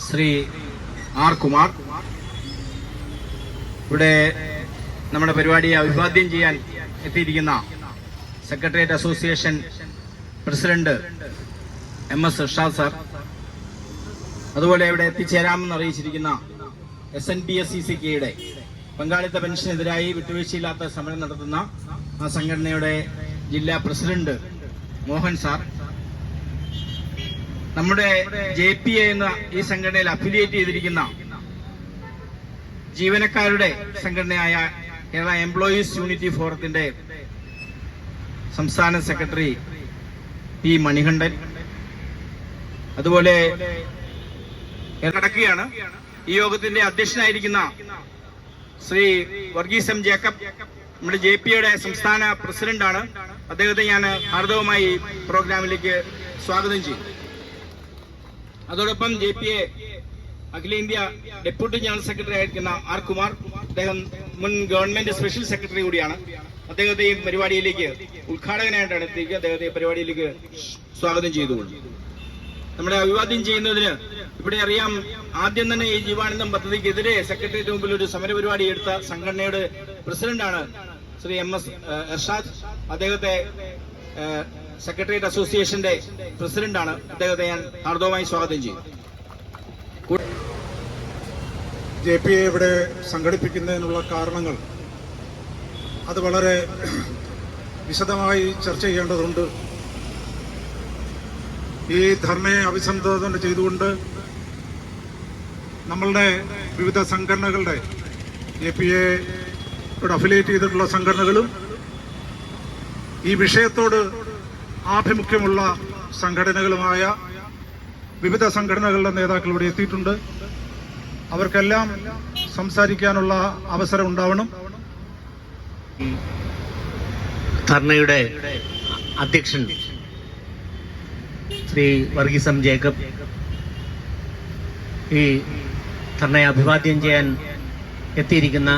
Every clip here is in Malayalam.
ശ്രീ ആർ കുമാർ ഇവിടെ നമ്മുടെ പരിപാടിയെ അഭിവാദ്യം ചെയ്യാൻ എത്തിയിരിക്കുന്ന secretariat association president MS Irshad sir, അതുപോലെ ഇവിടെ എത്തിച്ചേരാമെന്ന് അറിയിച്ചിരിക്കുന്ന SNPSCCKയുടെ പങ്കാളിത്ത പെൻഷനെതിരായി വിട്ടുവീഴ്ചയില്ലാത്ത സമരം നടത്തുന്ന ആ സംഘടനയുടെ ജില്ലാ പ്രസിഡന്റ് മോഹൻ സാർ, നമ്മുടെ JPA എന്ന ഈ സംഘടനയിൽ അഫിലിയേറ്റ് ചെയ്തിരിക്കുന്ന ജീവനക്കാരുടെ സംഘടനയായ കേരള എംപ്ലോയീസ് യൂണിറ്റി ഫോറത്തിന്റെ സംസ്ഥാന സെക്രട്ടറി P മണികണ്ഠൻ, അതുപോലെ നടക്കുകയാണ്. ഈ യോഗത്തിന്റെ അധ്യക്ഷനായിരിക്കുന്ന ശ്രീ വർഗീസ് M ജേക്കബ് നമ്മുടെ JPAയുടെ സംസ്ഥാന പ്രസിഡന്റാണ്. അദ്ദേഹത്തെ ഞാൻ ഹാർദവമായി പ്രോഗ്രാമിലേക്ക് സ്വാഗതം ചെയ്യും. അതോടൊപ്പം JPA അഖിലേന്ത്യാ ഡെപ്യൂട്ടി ജനറൽ സെക്രട്ടറി ആയിരിക്കുന്ന R കുമാർ, അദ്ദേഹം മുൻ ഗവൺമെന്റ് സ്പെഷ്യൽ സെക്രട്ടറി കൂടിയാണ്. അദ്ദേഹത്തെ ഈ പരിപാടിയിലേക്ക് ഉദ്ഘാടകനായിട്ടാണ് എത്തിക്കുക. അദ്ദേഹത്തെ പരിപാടിയിലേക്ക് സ്വാഗതം ചെയ്തുകൊള്ളു. നമ്മുടെ അഭിവാദ്യം ചെയ്യുന്നതിന് ഇവിടെ അറിയാം, ആദ്യം തന്നെ ഈ ജീവാനന്ദം പദ്ധതിക്കെതിരെ സെക്രട്ടേറിയറ്റ് മുമ്പിൽ ഒരു സമരപരിപാടി എടുത്ത സംഘടനയുടെ പ്രസിഡന്റാണ് ശ്രീ MS ഇർഷാദ്. അദ്ദേഹത്തെ സെക്രട്ടേറിയറ്റ് അസോസിയേഷന്റെ പ്രസിഡന്റാണ്. അദ്ദേഹത്തെ ഞാൻ ഹാർദവമായി സ്വാഗതം ചെയ്യും. JPA ഇവിടെ സംഘടിപ്പിക്കുന്നതിനുള്ള കാരണങ്ങൾ അത് വളരെ വിശദമായി ചർച്ച ചെയ്യേണ്ടതുണ്ട്. ഈ ധർണയെ അഭിസംബോധന ചെയ്തുകൊണ്ട് നമ്മളുടെ വിവിധ സംഘടനകളുടെ JPAയോട് അഫിലിയേറ്റ് ചെയ്തിട്ടുള്ള സംഘടനകളും ഈ വിഷയത്തോട് ആഭിമുഖ്യമുള്ള സംഘടനകളുമായ വിവിധ സംഘടനകളുടെ നേതാക്കൾ ഇവിടെ എത്തിയിട്ടുണ്ട്. അവർക്കെല്ലാം സംസാരിക്കാനുള്ള അവസരം ഉണ്ടാവണം. ധർണയുടെ അധ്യക്ഷൻ ശ്രീ വർഗീസ് M ജേക്കബ്, ഈ ധർണയെ അഭിവാദ്യം ചെയ്യാൻ എത്തിയിരിക്കുന്ന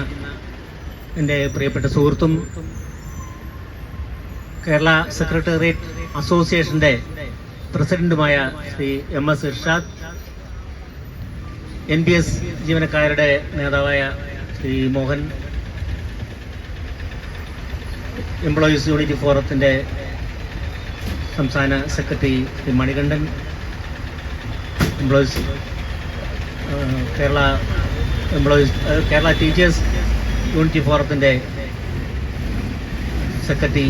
എൻ്റെ പ്രിയപ്പെട്ട സുഹൃത്തും കേരള സെക്രട്ടേറിയറ്റ് അസോസിയേഷന്റെ പ്രസിഡന്റുമായ ശ്രീ MS ഇർഷാദ്, NPS ജീവനക്കാരുടെ നേതാവായ ശ്രീ മോഹൻ, എംപ്ലോയീസ് യൂണിറ്റി ഫോറത്തിന്റെ സംസ്ഥാന secretary Shri Manikandan, employees Kerala teachers unity ഫോറത്തിന്റെ secretary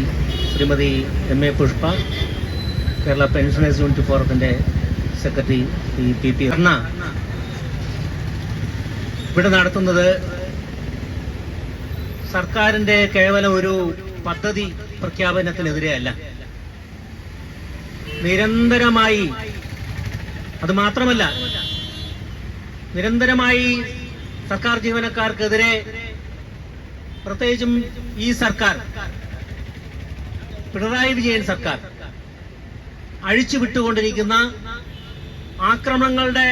Shrimati MA Pushpa, Kerala pensioners unity ഫോറത്തിന്റെ സെക്രട്ടറി ശ്രീ PP ധർണ ഇവിടെ നടത്തുന്നത് സർക്കാരിന്റെ കേവലം ഒരു പദ്ധതി പ്രഖ്യാപനത്തിനെതിരെയല്ല. നിരന്തരമായി, അത് മാത്രമല്ല, നിരന്തരമായി സർക്കാർ ജീവനക്കാർക്കെതിരെ, പ്രത്യേകിച്ചും ഈ സർക്കാർ, പിണറായി വിജയൻ സർക്കാർ അഴിച്ചുവിട്ടുകൊണ്ടിരിക്കുന്ന ആക്രമണങ്ങളുടെ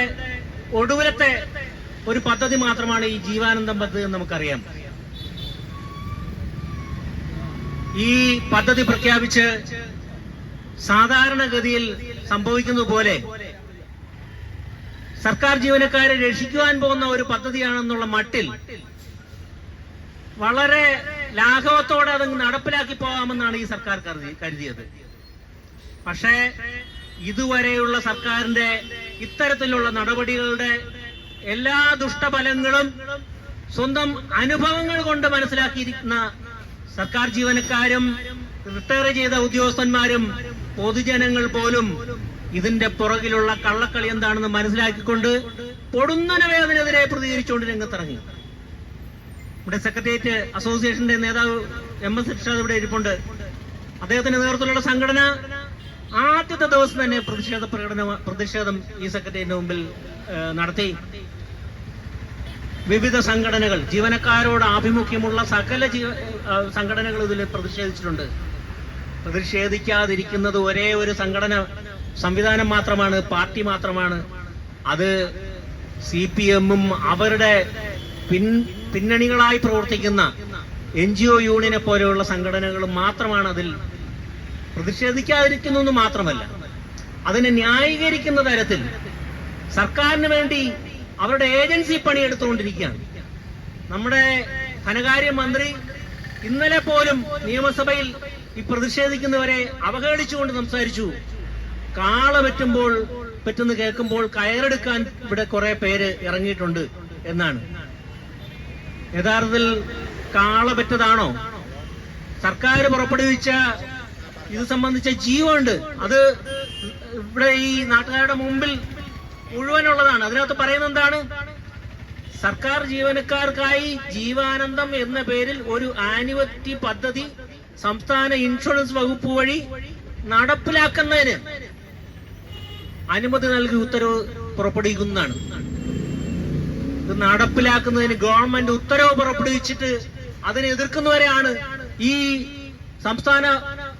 ഒടുവിലത്തെ ഒരു പദ്ധതി മാത്രമാണ് ഈ ജീവാനന്ദം പദ്ധതി എന്ന് നമുക്കറിയാം. ഈ പദ്ധതി പ്രഖ്യാപിച്ച് സാധാരണഗതിയിൽ സംഭവിക്കുന്നത് പോലെ സർക്കാർ ജീവനക്കാരെ രക്ഷിക്കുവാൻ പോകുന്ന ഒരു പദ്ധതിയാണെന്നുള്ള മട്ടിൽ വളരെ ലാഘവത്തോടെ അത് നടപ്പിലാക്കി പോകാമെന്നാണ് ഈ സർക്കാർ കരുതിയത്. പക്ഷേ ഇതുവരെയുള്ള സർക്കാരിന്റെ ഇത്തരത്തിലുള്ള നടപടികളുടെ എല്ലാ ദുഷ്ടഫലങ്ങളും സ്വന്തം അനുഭവങ്ങൾ കൊണ്ട് മനസ്സിലാക്കിയിരിക്കുന്ന സർക്കാർ ജീവനക്കാരും റിട്ടയർ ചെയ്ത ഉദ്യോഗസ്ഥന്മാരും പൊതുജനങ്ങൾ പോലും ഇതിന്റെ പുറകിലുള്ള കള്ളക്കളി എന്താണെന്ന് മനസ്സിലാക്കിക്കൊണ്ട് പൊടുന്നനെ അതിനെതിരെ പ്രതികരിച്ചുകൊണ്ട് രംഗത്തിറങ്ങി. ഇവിടെ സെക്രട്ടേറിയറ്റ് അസോസിയേഷന്റെ നേതാവ് MS ഇർഷാദ് ഇവിടെ ഇരിപ്പുണ്ട്. അദ്ദേഹത്തിന്റെ നേതൃത്വത്തിലുള്ള സംഘടന ആദ്യത്തെ ദിവസം തന്നെ പ്രതിഷേധം ഈ സെക്രട്ടേറിയറ്റിന് മുമ്പിൽ നടത്തി. വിവിധ സംഘടനകൾ, ജീവനക്കാരോട് ആഭിമുഖ്യമുള്ള സകല സംഘടനകൾ ഇതിൽ പ്രതിഷേധിച്ചിട്ടുണ്ട്. പ്രതിഷേധിക്കാതിരിക്കുന്നത് ഒരേ ഒരു സംവിധാനം മാത്രമാണ്, പാർട്ടി മാത്രമാണ്. അത് CPM-ഉം അവരുടെ പിന്നണികളായി പ്രവർത്തിക്കുന്ന NGO യൂണിയനെ പോലെയുള്ള സംഘടനകളും മാത്രമാണ് അതിൽ പ്രതിഷേധിക്കാതിരിക്കുന്നു മാത്രമല്ല, അതിനെ ന്യായീകരിക്കുന്ന തരത്തിൽ സർക്കാരിന് വേണ്ടി അവരുടെ ഏജൻസി പണിയെടുത്തുകൊണ്ടിരിക്കുകയാണ്. നമ്മുടെ ധനകാര്യ മന്ത്രി ഇന്നലെ പോലും നിയമസഭയിൽ ഈ പ്രതിഷേധിക്കുന്നവരെ അവഹേളിച്ചുകൊണ്ട് സംസാരിച്ചു. കാള പറ്റുന്ന കേൾക്കുമ്പോൾ കയറെടുക്കാൻ ഇവിടെ കുറെ പേര് ഇറങ്ങിയിട്ടുണ്ട് എന്നാണ്. യഥാർത്ഥത്തിൽ കാള പറ്റതാണോ? സർക്കാർ പുറപ്പെടുവിച്ച ഇത് സംബന്ധിച്ച ജീവമുണ്ട്. അത് ഇവിടെ ഈ നാട്ടുകാരുടെ മുമ്പിൽ മുഴുവനുള്ളതാണ്. അതിനകത്ത് പറയുന്നത് എന്താണ്? സർക്കാർ ജീവനക്കാർക്കായി ജീവാനന്ദം എന്ന പേരിൽ ഒരു ആനുവറ്റി പദ്ധതി സംസ്ഥാന ഇൻഷുറൻസ് വകുപ്പ് വഴി നടപ്പിലാക്കുന്നതിന് അനുമതി നൽകി ഉത്തരവ് പുറപ്പെടുവിക്കുന്നതാണ്. ഇത് നടപ്പിലാക്കുന്നതിന് ഗവൺമെന്റ് ഉത്തരവ് പുറപ്പെടുവിച്ചിട്ട് അതിനെ എതിർക്കുന്നവരെയാണ് ഈ സംസ്ഥാന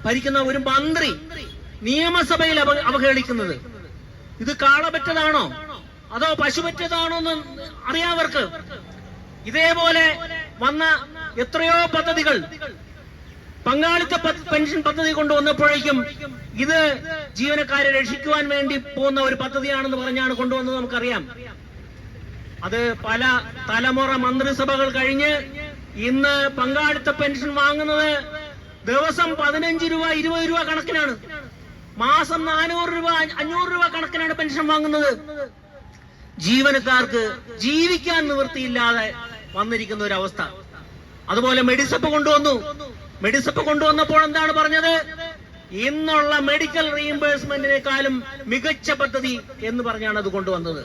ഭരിക്കുന്ന ഒരു മന്ത്രി നിയമസഭയിൽ അവഹേളിക്കുന്നത്. ഇത് കാളപറ്റതാണോ അതോ പശുപറ്റതാണോ എന്ന് അറിയാവർക്ക്. ഇതേപോലെ വന്ന എത്രയോ പദ്ധതികൾ, പങ്കാളിത്ത പെൻഷൻ പദ്ധതി കൊണ്ടുവന്നപ്പോഴേക്കും ഇത് ജീവനക്കാരെ രക്ഷിക്കുവാൻ വേണ്ടി പോകുന്ന ഒരു പദ്ധതിയാണെന്ന് പറഞ്ഞാണ് കൊണ്ടുവന്നത്. നമുക്കറിയാം. അത് പല തലമുറ മന്ത്രിസഭകൾ കഴിഞ്ഞ് ഇന്ന് പങ്കാളിത്ത പെൻഷൻ വാങ്ങുന്നത് ദിവസം 15 രൂപ 20 രൂപ കണക്കിനാണ്. മാസം 400 രൂപ 500 രൂപ കണക്കിനാണ് പെൻഷൻ വാങ്ങുന്നത്. ജീവനക്കാർക്ക് ജീവിക്കാൻ നിവൃത്തിയില്ലാതെ വന്നിരിക്കുന്ന ഒരു അവസ്ഥ. അതുപോലെ മെഡിസപ്പ് കൊണ്ടുവന്നു. മെഡിസപ്പ് കൊണ്ടുവന്നപ്പോൾ എന്താണ് പറഞ്ഞത്? ഇന്നുള്ള മെഡിക്കൽ റീഇംബേഴ്സ്മെന്റിനേക്കാളും മികച്ച പദ്ധതി എന്ന് പറഞ്ഞാണ് അത് കൊണ്ടുവന്നത്.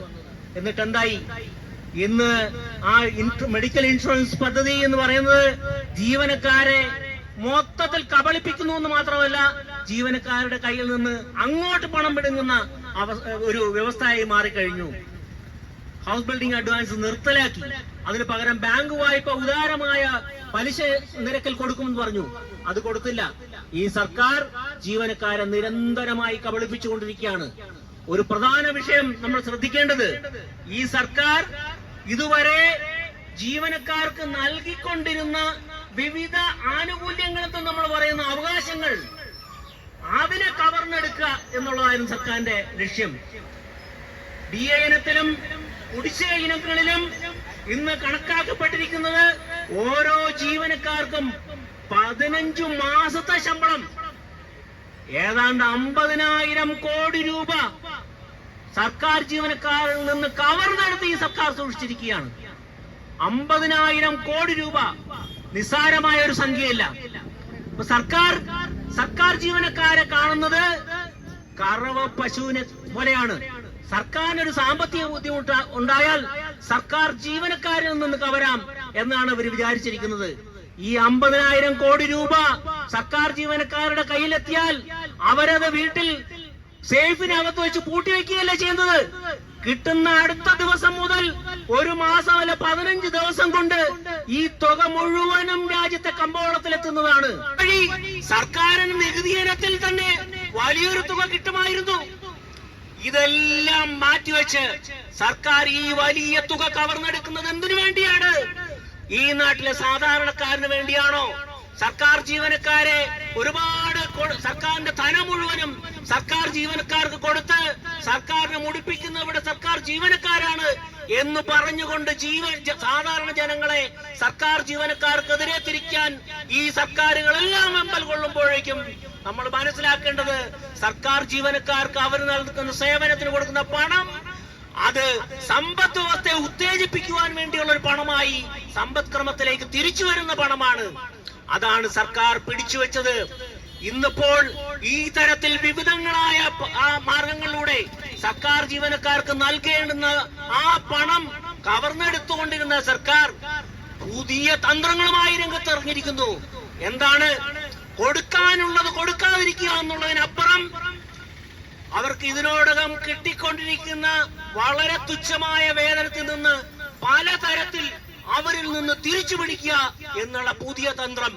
എന്നിട്ട് എന്തായി? ഇന്ന് ആ മെഡിക്കൽ ഇൻഷുറൻസ് പദ്ധതി എന്ന് പറയുന്നത് ജീവനക്കാരെ മൊത്തത്തിൽ കബളിപ്പിക്കുന്നു എന്ന് മാത്രമല്ല, ജീവനക്കാരുടെ കയ്യിൽ നിന്ന് അങ്ങോട്ട് പണം പിടുങ്ങുന്ന ഒരു വ്യവസ്ഥയായി മാറിക്കഴിഞ്ഞു. ഹൗസ് ബിൽഡിംഗ് അഡ്വാൻസ് നിർത്തലാക്കി. അതിന് പകരം ബാങ്ക് വായ്പ ഉദാരമായ പലിശ നിരക്കിൽ കൊടുക്കുമെന്ന് പറഞ്ഞു. അത് കൊടുത്തില്ല. ഈ സർക്കാർ ജീവനക്കാരെ നിരന്തരമായി കബളിപ്പിച്ചുകൊണ്ടിരിക്കുകയാണ്. ഒരു പ്രധാന വിഷയം നമ്മൾ ശ്രദ്ധിക്കേണ്ടത്, ഈ സർക്കാർ ഇതുവരെ ജീവനക്കാർക്ക് നൽകിക്കൊണ്ടിരുന്ന വിവിധ ആനുകൂല്യങ്ങളെന്ന് നമ്മൾ പറയുന്ന അവകാശങ്ങൾ, അതിനെ കവർന്നെടുക്കുക എന്നുള്ളതായിരുന്നു സർക്കാരിന്റെ ലക്ഷ്യം. DA ഇനത്തിലും കുടിശ്ശിക ഇനങ്ങളിലും ഇന്ന് കണക്കാക്കപ്പെട്ടിരിക്കുന്നത് ഓരോ ജീവനക്കാർക്കും 15 മാസത്തെ ശമ്പളം, ഏതാണ്ട് 50,000 കോടി രൂപ സർക്കാർ ജീവനക്കാരിൽ നിന്ന് കവർന്നെടുത്ത് ഈ സർക്കാർ സൂക്ഷിച്ചിരിക്കുകയാണ്. 50,000 കോടി രൂപ നിസ്സാരമായ ഒരു സംഖ്യയല്ല. സർക്കാർ ജീവനക്കാരെ കാണുന്നത് കറവ പശുവിനെ പോലെയാണ്. സർക്കാരിനൊരു സാമ്പത്തിക ബുദ്ധിമുട്ട് ഉണ്ടായാൽ സർക്കാർ ജീവനക്കാരിൽ നിന്ന് കവരാം എന്നാണ് അവർ വിചാരിച്ചിരിക്കുന്നത്. ഈ 50,000 കോടി രൂപ സർക്കാർ ജീവനക്കാരുടെ കയ്യിലെത്തിയാൽ അവരത് വീട്ടിൽ സേഫിനകത്ത് വെച്ച് പൂട്ടിവെക്കുകയല്ല ചെയ്യുന്നത്. കിട്ടുന്ന അടുത്ത ദിവസം മുതൽ ഒരു മാസം അല്ല 15 ദിവസം കൊണ്ട് ഈ തുക മുഴുവനും രാജ്യത്തെ കമ്പോളത്തിലെത്തുന്നതാണ്. സർക്കാരിന് നികുതി ഇനത്തിൽ തന്നെ വലിയൊരു തുക കിട്ടുമായിരുന്നു. ഇതെല്ലാം മാറ്റിവെച്ച് സർക്കാർ ഈ വലിയ തുക കവർന്നെടുക്കുന്നത് എന്തിനു വേണ്ടിയാണ്? ഈ നാട്ടിലെ സാധാരണക്കാരന് വേണ്ടിയാണോ? സർക്കാർ ജീവനക്കാരെ ഒരുപാട് സർക്കാരിന്റെ ധനം മുഴുവനും സർക്കാർ ജീവനക്കാർക്ക് കൊടുത്ത് സർക്കാരിനെ മുടിപ്പിക്കുന്ന ഇവിടെ സർക്കാർ ജീവനക്കാരാണ് എന്ന് പറഞ്ഞുകൊണ്ട് സാധാരണ ജനങ്ങളെ സർക്കാർ ജീവനക്കാർക്കെതിരെ തിരിക്കാൻ ഈ സർക്കാരുകളെല്ലാം വെമ്പൽ കൊള്ളുമ്പോഴേക്കും നമ്മൾ മനസ്സിലാക്കേണ്ടത്, സർക്കാർ ജീവനക്കാർക്ക് അവർ നൽകുന്ന സേവനത്തിന് കൊടുക്കുന്ന പണം അത് സമ്പദ് വ്യവസ്ഥയെ ഉത്തേജിപ്പിക്കുവാൻ വേണ്ടിയുള്ള ഒരു പണമായി സമ്പദ്ക്രമത്തിലേക്ക് തിരിച്ചു വരുന്ന പണമാണ്. അതാണ് സർക്കാർ പിടിച്ചുവെച്ചത്. ഇന്നിപ്പോൾ ഈ തരത്തിൽ വിവിധങ്ങളായ മാർഗങ്ങളിലൂടെ സർക്കാർ ജീവനക്കാർക്ക് നൽകേണ്ടുന്ന ആ പണം കവർന്നെടുത്തുകൊണ്ടിരുന്ന സർക്കാർ പുതിയ തന്ത്രങ്ങളുമായി രംഗത്തിറങ്ങിയിരിക്കുന്നു. എന്താണ്? കൊടുക്കാനുള്ളത് കൊടുക്കാതിരിക്കുക എന്നുള്ളതിനപ്പുറം അവർക്ക് ഇതിനോടകം കിട്ടിക്കൊണ്ടിരിക്കുന്ന വളരെ തുച്ഛമായ വേതനത്തിൽ നിന്ന് പലതരത്തിൽ അവരിൽ നിന്ന് തിരിച്ചു പിടിക്കുക എന്നുള്ള പുതിയ തന്ത്രം